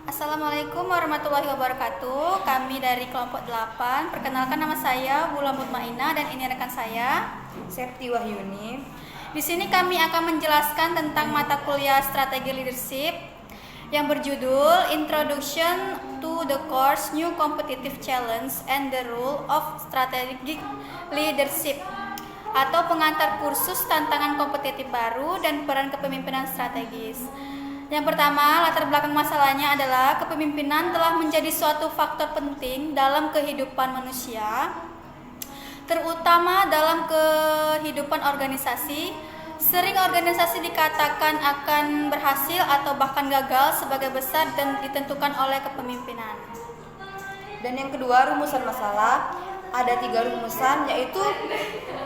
Assalamualaikum warahmatullahi wabarakatuh. Kami dari kelompok 8. Perkenalkan, nama saya Bula Mutmainah dan ini rekan saya Septi Wahyuni. Di sini kami akan menjelaskan tentang mata kuliah Strategi Leadership yang berjudul Introduction to the Course New Competitive Challenge and the Role of Strategic Leadership, atau pengantar kursus tantangan kompetitif baru dan peran kepemimpinan strategis. Yang pertama, latar belakang masalahnya adalah kepemimpinan telah menjadi suatu faktor penting dalam kehidupan manusia, terutama dalam kehidupan organisasi. Sering organisasi dikatakan akan berhasil atau bahkan gagal sebagai besar dan ditentukan oleh kepemimpinan. Dan yang kedua, rumusan masalah. Ada 3 rumusan, yaitu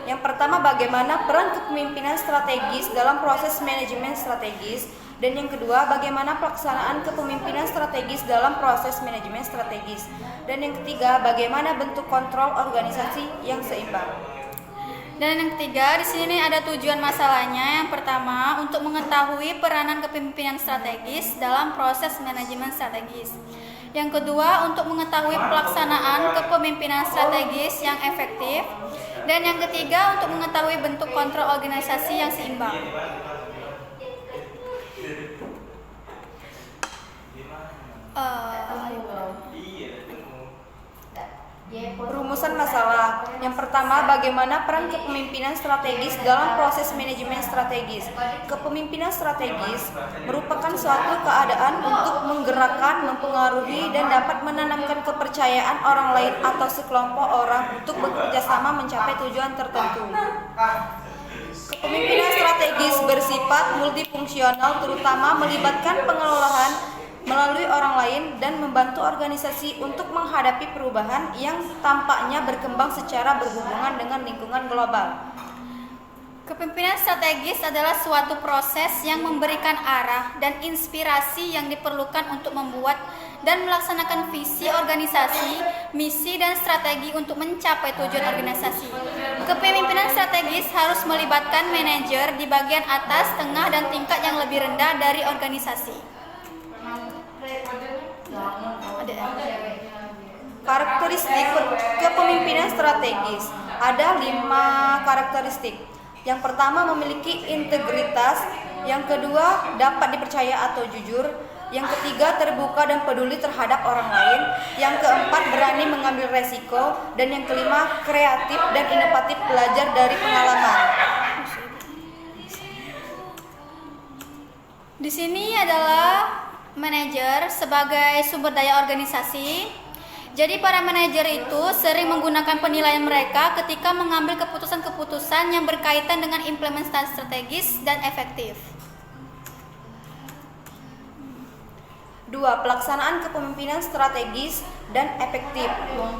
yang pertama, bagaimana peran kepemimpinan strategis dalam proses manajemen strategis. Dan yang kedua, bagaimana pelaksanaan kepemimpinan strategis dalam proses manajemen strategis. Dan yang ketiga, bagaimana bentuk kontrol organisasi yang seimbang. Dan yang ketiga, di sini ada tujuan masalahnya. Yang pertama, untuk mengetahui peranan kepemimpinan strategis dalam proses manajemen strategis. Yang kedua, untuk mengetahui pelaksanaan kepemimpinan strategis yang efektif. Dan yang ketiga, untuk mengetahui bentuk kontrol organisasi yang seimbang. Rumusan masalah. Yang pertama, bagaimana peran kepemimpinan strategis dalam proses manajemen strategis. Kepemimpinan strategis merupakan suatu keadaan untuk menggerakkan, mempengaruhi, dan dapat menanamkan kepercayaan orang lain atau sekelompok orang untuk bekerja sama mencapai tujuan tertentu. Kepemimpinan strategis bersifat multifungsional, terutama melibatkan pengelolaan melalui orang lain dan membantu organisasi untuk menghadapi perubahan yang tampaknya berkembang secara berhubungan dengan lingkungan global. Kepemimpinan strategis adalah suatu proses yang memberikan arah dan inspirasi yang diperlukan untuk membuat dan melaksanakan visi organisasi, misi, dan strategi untuk mencapai tujuan organisasi. Kepemimpinan strategis harus melibatkan manajer di bagian atas, tengah, dan tingkat yang lebih rendah dari organisasi. Karakteristik kepemimpinan strategis. Ada 5 karakteristik. Yang pertama, memiliki integritas. Yang kedua, dapat dipercaya atau jujur. Yang ketiga, terbuka dan peduli terhadap orang lain. Yang keempat, berani mengambil resiko. Dan yang kelima, kreatif dan inovatif, belajar dari pengalaman. Di sini adalah manajer sebagai sumber daya organisasi. Jadi para manajer itu sering menggunakan penilaian mereka ketika mengambil keputusan-keputusan yang berkaitan dengan implementasi strategis dan efektif. 2. Pelaksanaan kepemimpinan strategis dan efektif.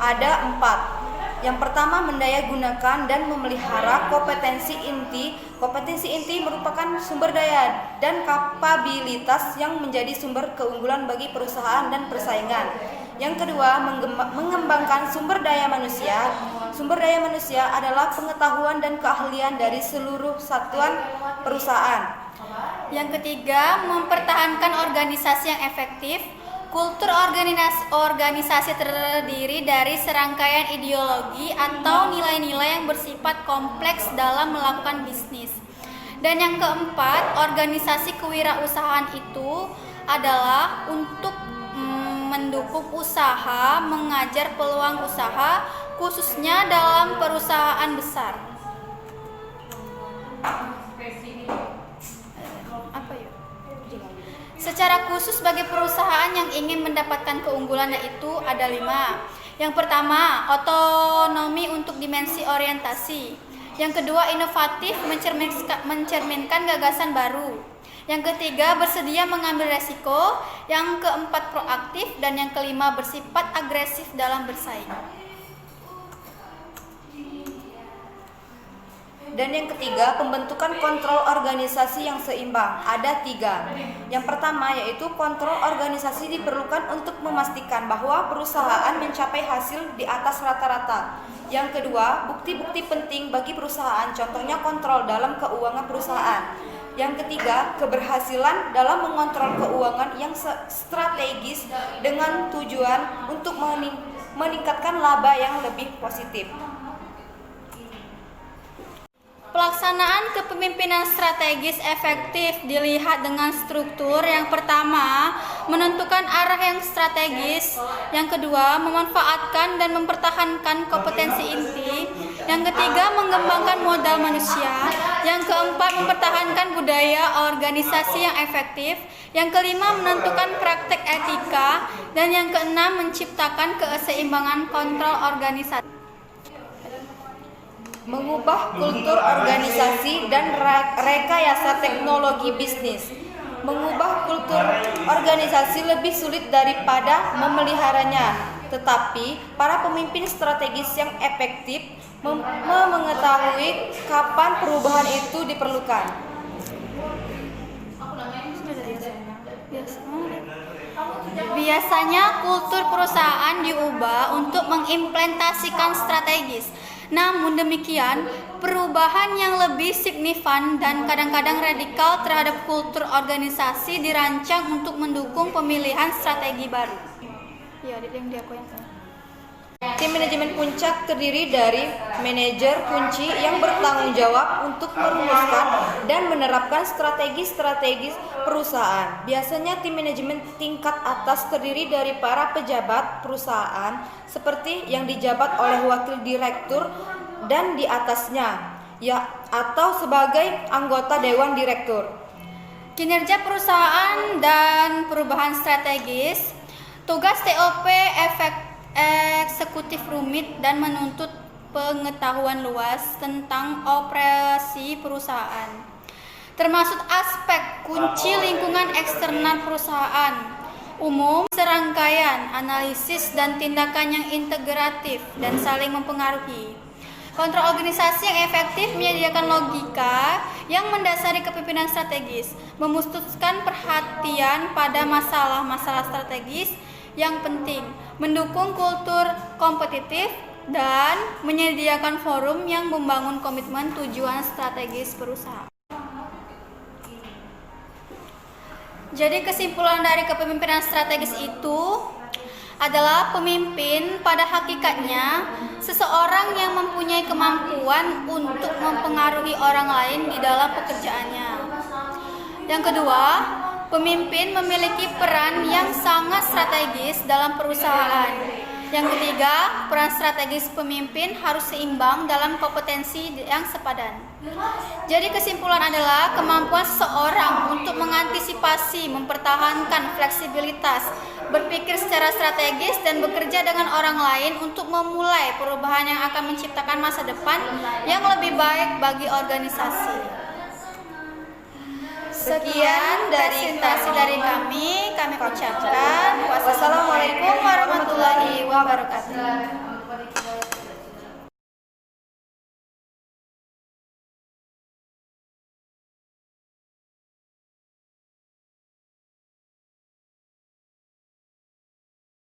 Ada 4. Yang pertama, mendayagunakan dan memelihara kompetensi inti. Kompetensi inti merupakan sumber daya dan kapabilitas yang menjadi sumber keunggulan bagi perusahaan dan persaingan. Yang kedua, mengembangkan sumber daya manusia. Sumber daya manusia adalah pengetahuan dan keahlian dari seluruh satuan perusahaan. Yang ketiga, mempertahankan organisasi yang efektif. Kultur organisasi terdiri dari serangkaian ideologi atau nilai-nilai yang bersifat kompleks dalam melakukan bisnis. Dan yang keempat, organisasi kewirausahaan itu adalah untuk mendukung usaha, mengajar peluang usaha, khususnya dalam perusahaan besar. Secara khusus bagi perusahaan yang ingin mendapatkan keunggulan, yaitu ada 5. Yang pertama, otonomi untuk dimensi orientasi. Yang kedua, inovatif, mencerminkan gagasan baru. Yang ketiga, bersedia mengambil resiko. Yang keempat, proaktif. Dan yang kelima, bersifat agresif dalam bersaing. Dan yang ketiga, pembentukan kontrol organisasi yang seimbang. Ada 3. Yang pertama, yaitu kontrol organisasi diperlukan untuk memastikan bahwa perusahaan mencapai hasil di atas rata-rata. Yang kedua, bukti-bukti penting bagi perusahaan, contohnya kontrol dalam keuangan perusahaan. Yang ketiga, keberhasilan dalam mengontrol keuangan yang strategis dengan tujuan untuk meningkatkan laba yang lebih positif. Pelaksanaan kepemimpinan strategis efektif dilihat dengan struktur. Yang pertama, menentukan arah yang strategis. Yang kedua, memanfaatkan dan mempertahankan kompetensi inti. Yang ketiga, mengembangkan modal manusia. Yang keempat, mempertahankan budaya organisasi yang efektif. Yang kelima, menentukan praktek etika. Dan yang keenam, menciptakan keseimbangan kontrol organisasi. Mengubah kultur organisasi dan rekayasa teknologi bisnis. Mengubah kultur organisasi lebih sulit daripada memeliharanya, tetapi para pemimpin strategis yang efektif mengetahui kapan perubahan itu diperlukan. Biasanya kultur perusahaan diubah untuk mengimplementasikan strategis. Namun demikian, perubahan yang lebih signifikan dan kadang-kadang radikal terhadap kultur organisasi dirancang untuk mendukung pemilihan strategi baru. Ya, yang dia Tim manajemen puncak terdiri dari manajer kunci yang bertanggung jawab untuk merumuskan dan menerapkan strategi-strategi perusahaan. Biasanya tim manajemen tingkat atas terdiri dari para pejabat perusahaan seperti yang dijabat oleh wakil direktur dan di atasnya, ya, atau sebagai anggota dewan direktur. Kinerja perusahaan dan perubahan strategis. Tugas TOP eksekutif rumit dan menuntut pengetahuan luas tentang operasi perusahaan, termasuk aspek kunci lingkungan eksternal perusahaan, umum, serangkaian, analisis dan tindakan yang integratif dan saling mempengaruhi. Kontrol organisasi yang efektif menyediakan logika yang mendasari kepemimpinan strategis, memusatkan perhatian pada masalah-masalah strategis yang penting, mendukung kultur kompetitif, dan menyediakan forum yang membangun komitmen tujuan strategis perusahaan. Jadi kesimpulan dari kepemimpinan strategis itu adalah pemimpin pada hakikatnya seseorang yang mempunyai kemampuan untuk mempengaruhi orang lain di dalam pekerjaannya. Yang kedua, pemimpin memiliki peran yang sangat strategis dalam perusahaan. Yang ketiga, peran strategis pemimpin harus seimbang dalam kompetensi yang sepadan. Jadi kesimpulan adalah kemampuan seseorang untuk mengantisipasi, mempertahankan fleksibilitas, berpikir secara strategis dan bekerja dengan orang lain untuk memulai perubahan yang akan menciptakan masa depan yang lebih baik bagi organisasi. Sekian presentasi dari kami ucapkan wassalamualaikum warahmatullahi wabarakatuh.